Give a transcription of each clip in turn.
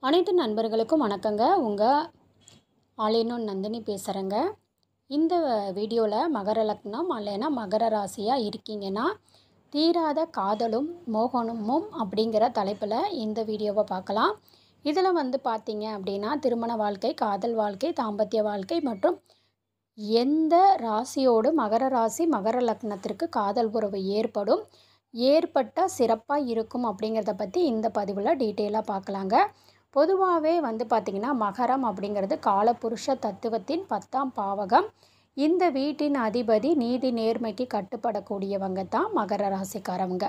அனைத்து நண்பர்களுக்கும் வணக்கங்க. உங்கள் ஆலினோன் நந்தினி பேசுகிறேங்க. இந்த வீடியோவில் மகர லக்னம் இல்லைன்னா மகர ராசியாக இருக்கீங்கன்னா தீராத காதலும் மோகனமும் அப்படிங்கிற தலைப்பில் இந்த வீடியோவை பார்க்கலாம். இதில் பார்த்தீங்க அப்படின்னா திருமண வாழ்க்கை, காதல் வாழ்க்கை, தாம்பத்திய வாழ்க்கை மற்றும் எந்த ராசியோடு மகர ராசி மகர லக்னத்திற்கு காதல் உறவு ஏற்பட்டால் சிறப்பாக இருக்கும் அப்படிங்கிறத பற்றி இந்த பதிவில் டீட்டெயிலாக பார்க்கலாங்க. பொதுவாகவே பார்த்திங்கன்னா மகரம் அப்படிங்கிறது காலபுருஷ தத்துவத்தின் 10ஆம் பாவகம். இந்த வீட்டின் அதிபதி நீதி நேர்மைக்கு கட்டுப்படக்கூடியவங்க தான் மகர ராசிக்காரவங்க.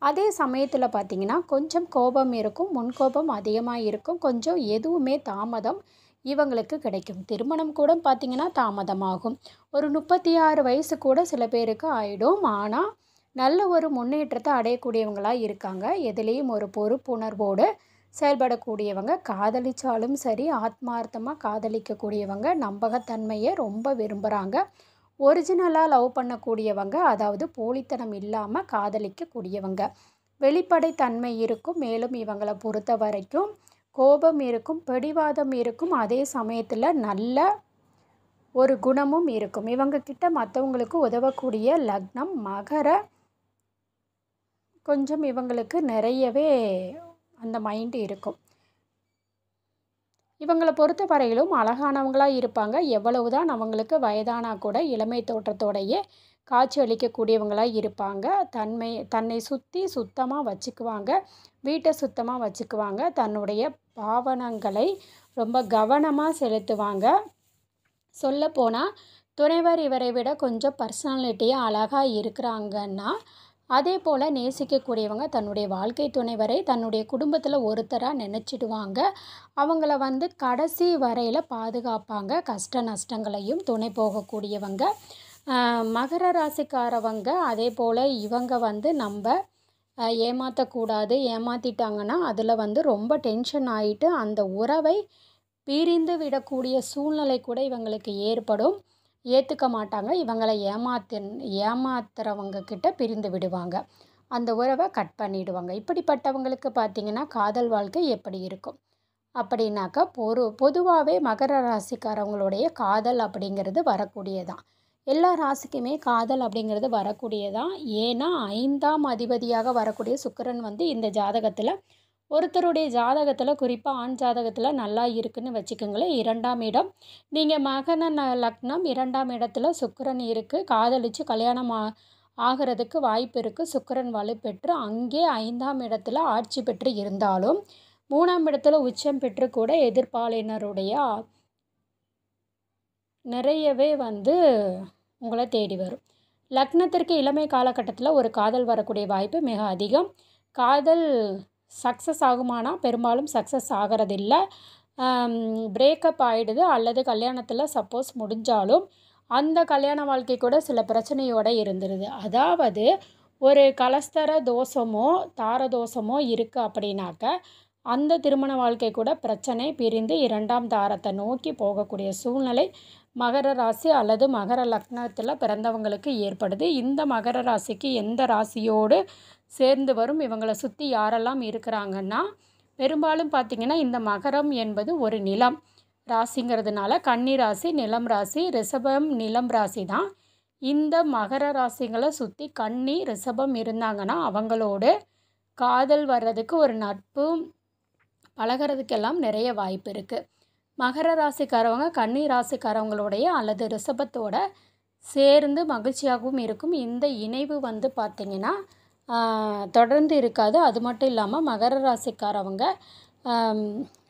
அதே சமயத்தில் பார்த்திங்கன்னா கொஞ்சம் கோபம் இருக்கும், முன்கோபம் அதிகமாக இருக்கும், கொஞ்சம் எதுவுமே தாமதம் இவங்களுக்கு கிடைக்கும். திருமணம் கூட பார்த்திங்கன்னா தாமதமாகும். ஒரு 36 வயசு கூட சில பேருக்கு ஆகிடும். ஆனால் நல்ல ஒரு முன்னேற்றத்தை அடையக்கூடியவங்களாக இருக்காங்க. எதுலேயும் ஒரு பொறுப்புணர்வோடு செயல்படக்கூடியவங்க. காதலிச்சாலும் சரி, ஆத்மார்த்தமாக காதலிக்கக்கூடியவங்க, நம்பகத்தன்மையை ரொம்ப விரும்புகிறாங்க. ஒரிஜினலாக லவ் பண்ணக்கூடியவங்க, அதாவது போலித்தனம் இல்லாமல் காதலிக்கக்கூடியவங்க. வெளிப்படைத்தன்மை இருக்கும். மேலும் இவங்களை பொறுத்த வரைக்கும் கோபம் இருக்கும், பிடிவாதம் இருக்கும், அதே சமயத்தில் நல்ல ஒரு குணமும் இருக்கும். இவங்கக்கிட்ட மற்றவங்களுக்கு உதவக்கூடிய லக்னம் மகர. கொஞ்சம் இவங்களுக்கு நிறையவே அந்த மைண்டு இருக்கும். இவங்களை பொறுத்த வரையிலும் அழகானவங்களாக இருப்பாங்க. எவ்வளவுதான் அவங்களுக்கு வயதானா கூட இளமை தோற்றத்தோடையே காட்சி அளிக்கக்கூடியவங்களாக இருப்பாங்க. தன்னை சுத்தமாக வச்சுக்குவாங்க, வீட்டை சுத்தமாக வச்சுக்குவாங்க, தன்னுடைய பாவனங்களை ரொம்ப கவனமாக செலுத்துவாங்க. சொல்லப்போனால் துணைவர் இவரை விட கொஞ்சம் பர்சனாலிட்டியாக அழகாக இருக்கிறாங்கன்னா, அதே போல் நேசிக்கக்கூடியவங்க தன்னுடைய வாழ்க்கை துணைவரை தன்னுடைய குடும்பத்தில் ஒருத்தராக நினச்சிடுவாங்க. அவங்கள கடைசி வரையில் பாதுகாப்பாங்க. கஷ்ட நஷ்டங்களையும் துணை போகக்கூடியவங்க மகர ராசிக்காரவங்க. அதே போல் இவங்க நம்ம ஏமாற்றக்கூடாது. ஏமாற்றிட்டாங்கன்னா அதில் ரொம்ப டென்ஷன் ஆகிட்டு அந்த உறவை பிரிந்து விடக்கூடிய சூழ்நிலை கூட இவங்களுக்கு ஏற்படும். ஏற்றுக்க மாட்டாங்க. இவங்களை ஏமாத்துறவங்க கிட்ட பிரிந்து விடுவாங்க. அந்த உறவை கட் பண்ணிவிடுவாங்க. இப்படிப்பட்டவங்களுக்கு பார்த்திங்கன்னா காதல் வாழ்க்கை எப்படி இருக்கும் அப்படின்னாக்கா, பொதுவாகவே மகர ராசிக்காரவங்களுடைய காதல் அப்படிங்கிறது வரக்கூடியதான். எல்லா ராசிக்குமே காதல் அப்படிங்கிறது வரக்கூடியதான். ஏன்னா 5ஆம் அதிபதியாக வரக்கூடிய சுக்கிரன் இந்த ஜாதகத்தில் ஒருத்தருடைய ஜாதகத்தில், குறிப்பாக ஆண் ஜாதகத்தில் நல்லா இருக்குன்னு வச்சுக்கோங்களேன். 2ஆம் இடம், நீங்கள் மகர லக்னம் 2ஆம் இடத்துல சுக்கிரன் இருக்குது. காதலித்து கல்யாணம் ஆகிறதுக்கு வாய்ப்பு இருக்குது. சுக்கிரன் வலுப்பெற்று அங்கே 5ஆம் இடத்துல ஆட்சி பெற்று இருந்தாலும் 3ஆம் இடத்துல உச்சம் பெற்று கூட எதிர்ப்பாளினருடைய நிறையவே உங்களை தேடி வரும். லக்னத்திற்கு இளமை காலகட்டத்தில் ஒரு காதல் வரக்கூடிய வாய்ப்பு மிக அதிகம். காதல் சக்ஸஸ் ஆகுமானா பெரும்பாலும் சக்ஸஸ் ஆகிறதில்ல. பிரேக்கப் ஆகிடுது. அல்லது கல்யாணத்தில் சப்போஸ் முடிஞ்சாலும் அந்த கல்யாண வாழ்க்கை கூட சில பிரச்சனையோடு இருந்துருது. அதாவது ஒரு கலஸ்தர தோஷமோ தார தோஷமோ இருக்குது அப்படின்னாக்க அந்த திருமண வாழ்க்கை கூட பிரச்சனை, பிரிந்து 2ஆம் தாரத்தை நோக்கி போகக்கூடிய சூழ்நிலை மகர ராசி அல்லது மகர லக்னத்தில் பிறந்தவங்களுக்கு ஏற்படுது. இந்த மகர ராசிக்கு எந்த ராசியோடு சேர்ந்து வரும், இவங்களை சுற்றி யாரெல்லாம் இருக்கிறாங்கன்னா, பெரும்பாலும் பார்த்திங்கன்னா இந்த மகரம் என்பது ஒரு நிலம் ராசிங்கிறதுனால கன்னி ராசி, நிலம் ராசி, ரிஷபம் நிலம் ராசி தான். இந்த மகர ராசிகளை சுற்றி கன்னி ரிஷபம் இருந்தாங்கன்னா அவங்களோடு காதல் வர்றதுக்கு, ஒரு நட்பு பழகிறதுக்கெல்லாம் நிறைய வாய்ப்பு இருக்குது. மகர ராசிக்காரவங்க கன்னி ராசிக்காரவங்களுடைய அல்லது ரிஷபத்தோட சேர்ந்து மகிழ்ச்சியாகவும் இருக்கும். இந்த இணைவு பார்த்திங்கன்னா தொடர்ந்து இருக்காது. அது மட்டும் இல்லாமல் மகர ராசிக்காரவங்க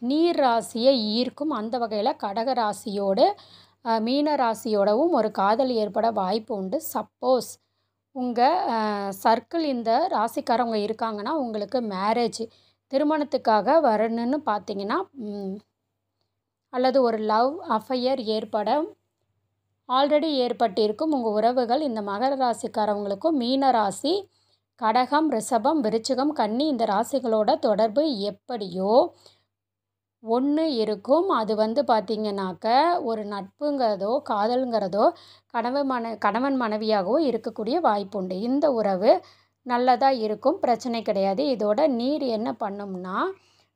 நீர் ராசியை ஈர்க்கும். அந்த வகையில் கடக ராசியோடு மீன ராசியோடவும் ஒரு காதல் ஏற்பட வாய்ப்பு உண்டு. சப்போஸ் உங்கள் சர்க்கிள் இந்த ராசிக்காரவங்க இருக்காங்கன்னா உங்களுக்கு மேரேஜ் திருமணத்துக்காக வரணுன்னு பார்த்திங்கன்னா, அல்லது ஒரு லவ் அஃபையர் ஆல்ரெடி ஏற்பட்டிருக்கும் உங்கள் உறவுகள் இந்த மகர ராசிக்காரவங்களுக்கும் மீன ராசி, கடகம், ரிஷபம், விருச்சிகம், கன்னி இந்த ராசிகளோட தொடர்பு எப்படியோ ஒன்று இருக்கும். அது பார்த்திங்கனாக்க ஒரு நட்புங்கிறதோ காதலுங்கிறதோ கணவன் மனைவியாகவோ இருக்கக்கூடிய வாய்ப்பு உண்டு. இந்த உறவு நல்லதாக இருக்கும், பிரச்சனை கிடையாது. இதோட நீர் என்ன பண்ணும்னா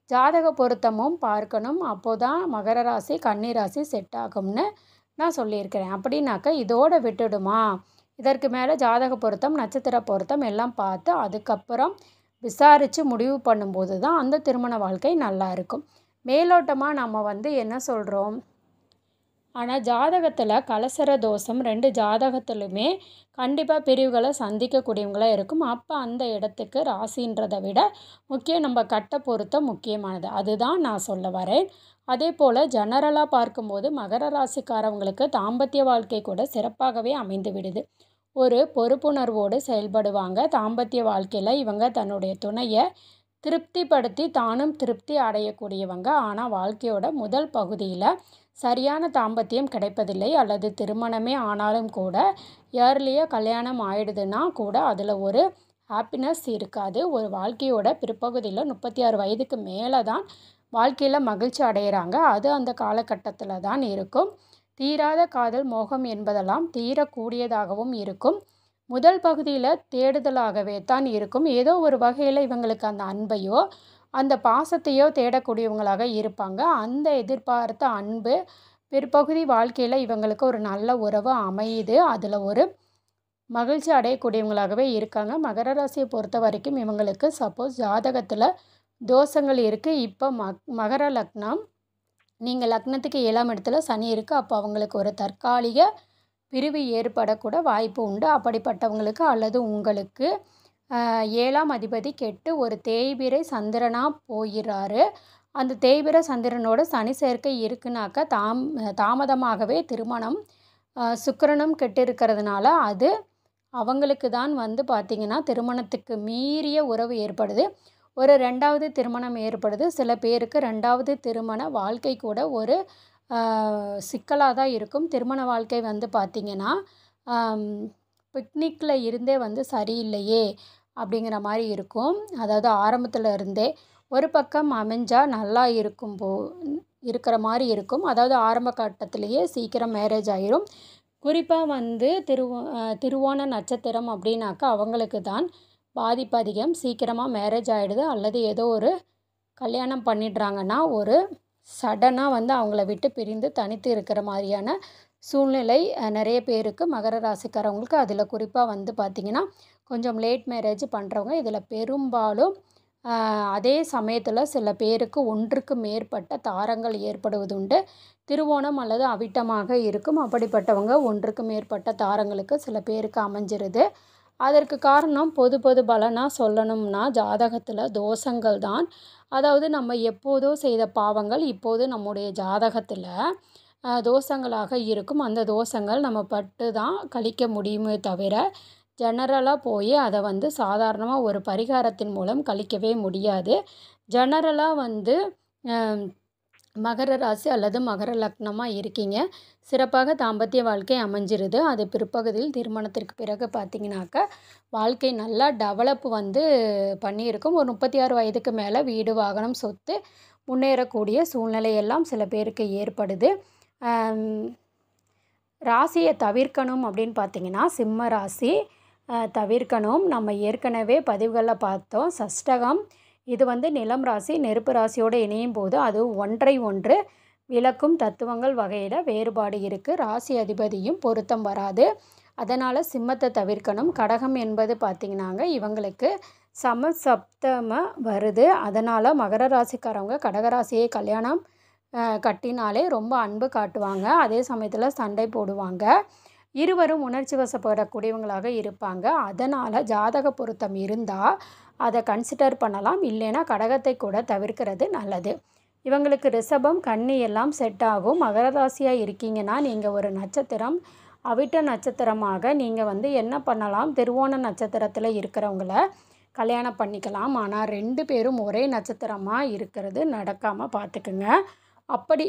ஜாதக பொருத்தமும் பார்க்கணும். அப்போ தான் மகர ராசி, கன்னி ராசி செட் ஆகும்னு நான் சொல்லியிருக்கிறேன். அப்படின்னாக்கா இதோட விட்டுடுமா? இதற்கு மேலே ஜாதக பொருத்தம், நட்சத்திர பொருத்தம் எல்லாம் பார்த்து அதுக்கப்புறம் விசாரித்து முடிவு பண்ணும்போது தான் அந்த திருமண வாழ்க்கை நல்லா இருக்கும். மேலோட்டமாக நம்ம வந்து என்ன சொல்கிறோம்? ஆனால் ஜாதகத்தில் கலசர தோஷம் 2 ஜாதகத்திலுமே கண்டிப்பாக பிரிவுகளை சந்திக்கக்கூடியவங்களாக இருக்கும். அப்போ அந்த இடத்துக்கு ராசின்றதை விட முக்கியம் நம்ம கட்ட பொருத்தம் முக்கியமானது. அதுதான் நான் சொல்ல வரேன். அதே போல் ஜெனரலாக பார்க்கும்போது மகர ராசிக்காரவங்களுக்கு தாம்பத்திய வாழ்க்கை கூட சிறப்பாகவே அமைந்து விடுது. ஒரு பொறுப்புணர்வோடு செயல்படுவாங்க. தாம்பத்திய வாழ்க்கையில் இவங்க தன்னுடைய துணையை திருப்திப்படுத்தி தானும் திருப்தி அடையக்கூடியவங்க. ஆனால் வாழ்க்கையோட முதல் பகுதியில் சரியான தாம்பத்தியம் கிடைப்பதில்லை. அல்லது திருமணமே ஆனாலும் கூட இயர்லியாக கல்யாணம் ஆயிடுதுன்னா கூட அதில் ஒரு ஹாப்பினஸ் இருக்காது. ஒரு வாழ்க்கையோட பிற்பகுதியில் 36 வயதுக்கு மேலே தான் வாழ்க்கையில் மகிழ்ச்சி அடைகிறாங்க. அது அந்த காலகட்டத்தில் தான் இருக்கும். தீராத காதல் மோகம் என்பதெல்லாம் தீரக்கூடியதாகவும் இருக்கும். முதல் பகுதியில் தேடுதலாகவே தான் இருக்கும். ஏதோ ஒரு வகையில் இவங்களுக்கு அந்த அன்பையோ அந்த பாசத்தையோ தேடக்கூடியவங்களாக இருப்பாங்க. அந்த எதிர்பார்த்த அன்பு பிற்பகுதி வாழ்க்கையில் இவங்களுக்கு ஒரு நல்ல உறவு அமையுது. அதில் ஒரு மகிழ்ச்சி அடையக்கூடியவங்களாகவே இருக்காங்க. மகர ராசியை பொறுத்த வரைக்கும் இவங்களுக்கு சப்போஸ் ஜாதகத்தில் தோஷங்கள் இருக்குது. இப்போ மகர லக்னம், நீங்கள் லக்னத்துக்கு 7ஆம் இடத்துல சனி இருக்குது. அப்போ அவங்களுக்கு ஒரு தற்காலிக பிரிவு ஏற்படக்கூட வாய்ப்பு உண்டு. அப்படிப்பட்டவங்களுக்கு அல்லது உங்களுக்கு 7ஆம் அதிபதி கெட்டு ஒரு தேய்பிறை சந்திரனாக போயிடுறாரு. அந்த தேய்பிறை சந்திரனோட சனி சேர்க்கை இருக்குனாக்கா தாமதமாகவே திருமணம், சுக்கிரனும் கெட்டு இருக்கிறதுனால அது அவங்களுக்கு தான் வந்து பார்த்திங்கன்னா திருமணத்துக்கு மீறிய உறவு ஏற்படுது. ஒரு 2வது திருமணம் ஏற்படுது. சில பேருக்கு 2வது திருமண வாழ்க்கை கூட ஒரு சிக்கலாக தான் இருக்கும். திருமண வாழ்க்கை வந்து பார்த்திங்கன்னா பிக்னிக்கில் இருந்தே வந்து சரியில்லையே அப்படிங்கிற மாதிரி இருக்கும். அதாவது ஆரம்பத்தில் இருந்தே ஒரு பக்கம் அமைஞ்சால் நல்லா இருக்கிற மாதிரி இருக்கும். அதாவது ஆரம்ப கட்டத்திலேயே சீக்கிரம் மேரேஜ் ஆயிரும். குறிப்பாக வந்து திருவோண நட்சத்திரம் அப்படின்னாக்கா அவங்களுக்கு தான் பாதிப்பு அதிகம். சீக்கிரமாக மேரேஜ் ஆகிடுது. அல்லது ஏதோ ஒரு கல்யாணம் பண்ணிடுறாங்கன்னா ஒரு சடனாக வந்து அவங்கள விட்டு பிரிந்து தனித்து இருக்கிற மாதிரியான சூழ்நிலை நிறைய பேருக்கு மகர ராசிக்காரவங்களுக்கு. அதில் குறிப்பாக வந்து பார்த்திங்கன்னா கொஞ்சம் லேட் மேரேஜ் பண்ணுறவங்க இதில் பெரும்பாலும் அதே சமயத்தில் சில பேருக்கு ஒன்றுக்கு மேற்பட்ட தாரங்கள் ஏற்படுவதுண்டு. திருவோணம் அல்லது அவிட்டமாக இருக்கும். அப்படிப்பட்டவங்க ஒன்றுக்கு மேற்பட்ட தாரங்களுக்கு சில பேருக்கு அமைஞ்சிருது. அதற்கு காரணம் பொது பலனாக சொல்லணும்னா ஜாதகத்தில் தோஷங்கள் தான். அதாவது நம்ம எப்போதோ செய்த பாவங்கள் இப்போது நம்முடைய ஜாதகத்தில் தோஷங்களாக இருக்கும். அந்த தோஷங்கள் நம்ம பட்டு தான் கழிக்க முடியுமே தவிர ஜெனரலாக போய் அதை வந்து சாதாரணமாக ஒரு பரிகாரத்தின் மூலம் கழிக்கவே முடியாது. ஜெனரலாக வந்து மகர ராசி அல்லது மகர லக்னமாக இருக்கீங்க, சிறப்பாக தாம்பத்திய வாழ்க்கை அமைஞ்சிருது. அது பிற்பகுதியில் திருமணத்திற்கு பிறகு பார்த்திங்கனாக்கா வாழ்க்கை நல்லா டெவலப் வந்து பண்ணியிருக்கும். ஒரு 36 வயதுக்கு மேலே வீடு, வாகனம், சொத்து முன்னேறக்கூடிய சூழ்நிலையெல்லாம் சில பேருக்கு ஏற்படுது. ராசியை தவிர்க்கணும் அப்படின்னு பார்த்திங்கன்னா சிம்ம ராசி தவிர்க்கணும். நம்ம ஏற்கனவே பதிவுகளில் பார்த்தோம். சஷ்டகம் இது வந்து நிலம் ராசி, நெருப்பு ராசியோடு இணையும் போது அது ஒன்றை ஒன்று விளக்கும் தத்துவங்கள் வகையில் வேறுபாடு இருக்குது. ராசி அதிபதியும் பொருத்தம் வராது. அதனால் சிம்மத்தை தவிர்க்கணும். கடகம் என்பது பார்த்திங்கனாங்க இவங்களுக்கு சமசப்தம வருது. அதனால் மகர ராசிக்காரவங்க கடகராசியை கல்யாணம் கட்டினாலே ரொம்ப அன்பு காட்டுவாங்க. அதே சமயத்தில் சண்டை போடுவாங்க. இருவரும் உணர்ச்சி வசப்படக்கூடியவங்களாக இருப்பாங்க. அதனால் ஜாதக பொருத்தம் இருந்தால் அதை கன்சிடர் பண்ணலாம். இல்லைன்னா கடகத்தை கூட தவிர்க்கிறது நல்லது. இவங்களுக்கு ரிஷபம், கன்னி எல்லாம் செட் ஆகும். மகர ராசியாக இருக்கீங்கன்னா நீங்கள் ஒரு நட்சத்திரம் அவிட்ட நட்சத்திரமாக நீங்கள் வந்து என்ன பண்ணலாம், திருவோண நட்சத்திரத்தில் இருக்கிறவங்கள கல்யாணம் பண்ணிக்கலாம். ஆனால் 2 பேரும் ஒரே நட்சத்திரமாக இருக்கிறது நடக்காமல் பார்த்துக்குங்க. அப்படி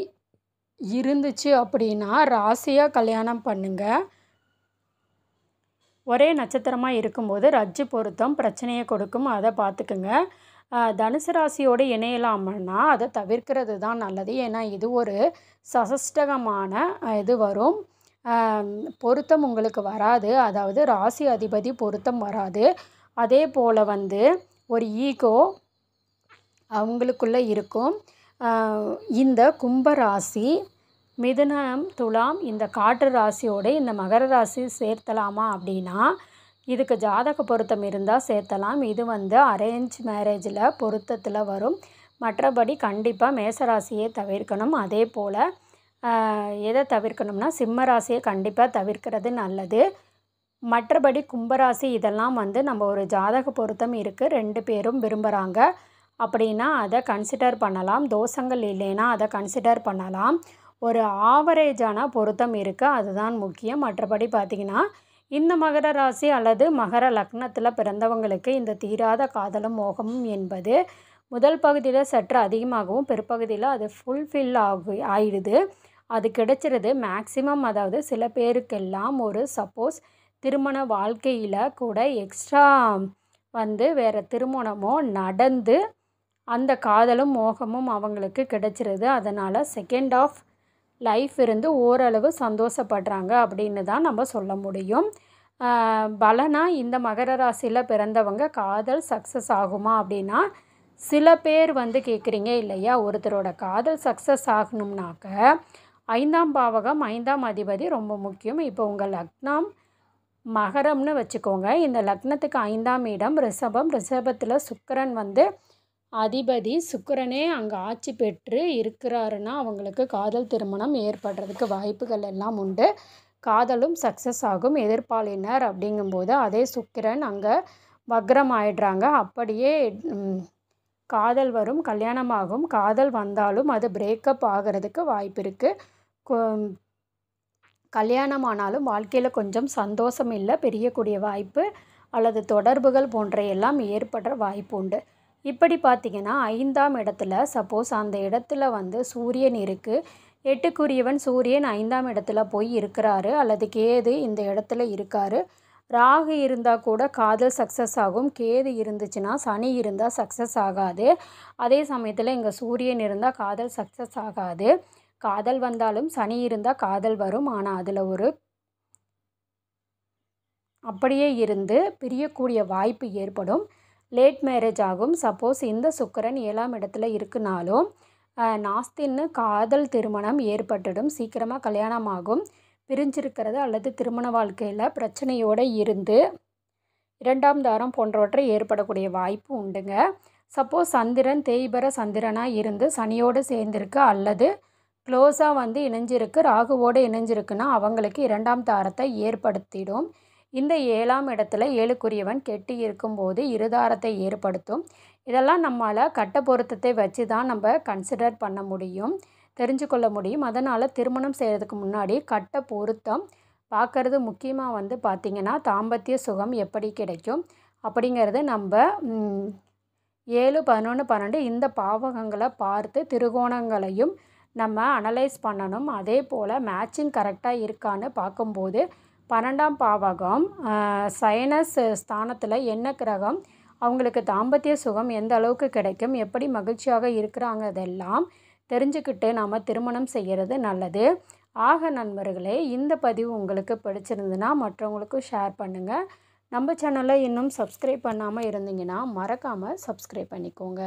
இருந்துச்சு அப்படின்னா ராசியாக கல்யாணம் பண்ணுங்கள். ஒரே நட்சத்திரமாக இருக்கும்போது ரஜ்ஜு பொருத்தம் பிரச்சனையை கொடுக்கும். அதை பார்த்துக்குங்க. தனுசு ராசியோடு இணையலாம்னா அதை தவிர்க்கிறது தான் நல்லது. ஏன்னா இது ஒரு சசஷ்டகமான இது வரும். பொருத்தம் உங்களுக்கு வராது. அதாவது ராசி அதிபதி பொருத்தம் வராது. அதே போல் வந்து ஒரு ஈகோ, அவங்களுக்குள்ளே இருக்கும். இந்த கும்பராசி, மிதுனம், துலாம் இந்த காற்று ராசியோடு இந்த மகர ராசி சேர்த்தலாமா அப்படின்னா, இதுக்கு ஜாதக பொருத்தம் இருந்தால் சேர்த்தலாம். இது வந்து அரேஞ்ச் மேரேஜில் பொருத்தத்தில் வரும். மற்றபடி கண்டிப்பாக மேசராசியை தவிர்க்கணும். அதே போல் எதை தவிர்க்கணும்னா சிம்ம ராசியை கண்டிப்பாக தவிர்க்கிறது நல்லது. மற்றபடி கும்பராசி இதெல்லாம் வந்து நம்ம ஒரு ஜாதக பொருத்தம் இருக்குது, 2 பேரும் விரும்புகிறாங்க அப்படின்னா அதை கன்சிடர் பண்ணலாம். தோஷங்கள் இல்லைன்னா அதை கன்சிடர் பண்ணலாம். ஒரு ஆவரேஜான பொருத்தம் இருக்குது, அதுதான் முக்கியம். மற்றபடி பார்த்திங்கன்னா இந்த மகர ராசி அல்லது மகர லக்னத்தில் பிறந்தவங்களுக்கு இந்த தீராத காதலும் மோகமும் என்பது முதல் பகுதியில் சற்று அதிகமாகவும் பிற்பகுதியில் அது ஃபுல்ஃபில் ஆயிடுது. அது கிடைச்சிருது மேக்சிமம். அதாவது சில பேருக்கெல்லாம் ஒரு சப்போஸ் திருமண வாழ்க்கையில் கூட எக்ஸ்ட்ரா வந்து வேறு திருமணமோ நடந்து அந்த காதலும் மோகமும் அவங்களுக்கு கிடைச்சிருது. அதனால் செகண்ட் ஆஃப் லைஃப் இருந்து ஓரளவு சந்தோஷப்படுறாங்க அப்படின்னு தான் நம்ம சொல்ல முடியும். பலனா இந்த மகர ராசியில் பிறந்தவங்க காதல் சக்ஸஸ் ஆகுமா அப்படின்னா, சில பேர் வந்து கேட்குறீங்க இல்லையா, ஒருத்தரோட காதல் சக்ஸஸ் ஆகணும்னாக்க 5ஆம் பாவகம் 5ஆம் அதிபதி ரொம்ப முக்கியம். இப்போ உங்கள் லக்னம் மகரம்னு வச்சுக்கோங்க. இந்த லக்னத்துக்கு 5ஆம் இடம் ரிஷபம். ரிஷபத்தில் சுக்கிரன் வந்து அதிபதி. சுக்கிரனே அங்கே ஆட்சி பெற்று இருக்கிறாருன்னா அவங்களுக்கு காதல் திருமணம் ஏற்படுறதுக்கு வாய்ப்புகள் எல்லாம் உண்டு. காதலும் சக்ஸஸ் ஆகும். எதிர்ப்பாளினர் அப்படிங்கும்போது அதே சுக்கிரன் அங்கே வக்ரம் ஆயிடுறாங்க. அப்படியே காதல் வரும், கல்யாணமாகும். காதல் வந்தாலும் அது பிரேக்கப் ஆகிறதுக்கு வாய்ப்பு இருக்குது. கல்யாணம் ஆனாலும் வாழ்க்கையில் கொஞ்சம் சந்தோஷம் இல்லை, பிரியக்கூடிய வாய்ப்பு அல்லது தொடர்புகள் போன்ற எல்லாம் ஏற்படுற வாய்ப்பு உண்டு. இப்படி பார்த்திங்கன்னா 5ஆம் இடத்துல சப்போஸ் அந்த இடத்துல வந்து சூரியன் இருக்குது. 8க்குரியவன் சூரியன் 5ஆம் இடத்துல போய் இருக்கிறாரு, அல்லது கேது இந்த இடத்துல இருக்கார். ராகு இருந்தால் கூட காதல் சக்ஸஸ் ஆகும். கேது இருந்துச்சுன்னா, சனி இருந்தால் சக்ஸஸ் ஆகாது. அதே சமயத்தில் இங்கே சூரியன் இருந்தால் காதல் சக்ஸஸ் ஆகாது. காதல் வந்தாலும் சனி இருந்தால் காதல் வரும். ஆனால் அதில் ஒரு அப்படியே இருந்து பிரியக்கூடிய வாய்ப்பு ஏற்படும். லேட் மேரேஜ் ஆகும். சப்போஸ் இந்த சுக்கிரன் 7ஆம் இடத்துல இருக்குனாலும் நாஸ்தின்னு காதல் திருமணம் ஏற்பட்டுடும். சீக்கிரமாக கல்யாணம் ஆகும். பிரிஞ்சிருக்கிறது அல்லது திருமண வாழ்க்கையில் பிரச்சனையோடு இருந்து 2ஆம் தாரம் போன்றவற்றை ஏற்படக்கூடிய வாய்ப்பு உண்டுங்க. சப்போஸ் சந்திரன் தேய்பர சந்திரனாக இருந்து சனியோடு சேர்ந்திருக்கு அல்லது க்ளோஸாக வந்து இணைஞ்சிருக்கு, ராகுவோடு இணைஞ்சிருக்குன்னா அவங்களுக்கு 2ஆம் தாரத்தை ஏற்படுத்திடும். இந்த 7ஆம் இடத்துல 7க்குரியவன் கெட்டி இருக்கும்போது இருதாரத்தை ஏற்படுத்தும். இதெல்லாம் நம்மளால் கட்ட பொருத்தத்தை வச்சு தான் நம்ம கன்சிடர் பண்ண முடியும், தெரிஞ்சு கொள்ள முடியும். அதனால் திருமணம் செய்கிறதுக்கு முன்னாடி கட்ட பொருத்தம் பார்க்குறது முக்கியமாக வந்து பார்த்திங்கன்னா தாம்பத்திய சுகம் எப்படி கிடைக்கும் அப்படிங்கிறது நம்ம 7, 11, 12 இந்த பாவகங்களை பார்த்து திருகோணங்களையும் நம்ம அனலைஸ் பண்ணணும். அதே போல் மேட்சிங் கரெக்டாக இருக்கான்னு பார்க்கும்போது 12ஆம் பாவகம் சைனஸ் ஸ்தானத்தில் என்ன கிரகம், அவங்களுக்கு தாம்பத்திய சுகம் எந்த அளவுக்கு கிடைக்கும், எப்படி மகிழ்ச்சியாக இருக்கிறாங்க, அதெல்லாம் தெரிஞ்சுக்கிட்டு நாம் திருமணம் செய்கிறது நல்லது. ஆக நண்பர்களே, இந்த பதிவு உங்களுக்கு பிடிச்சிருந்துன்னா மற்றவங்களுக்கும் ஷேர் பண்ணுங்கள். நம்ம சேனலை இன்னும் சப்ஸ்கிரைப் பண்ணாமல் இருந்தீங்கன்னா மறக்காமல் சப்ஸ்கிரைப் பண்ணிக்கோங்க.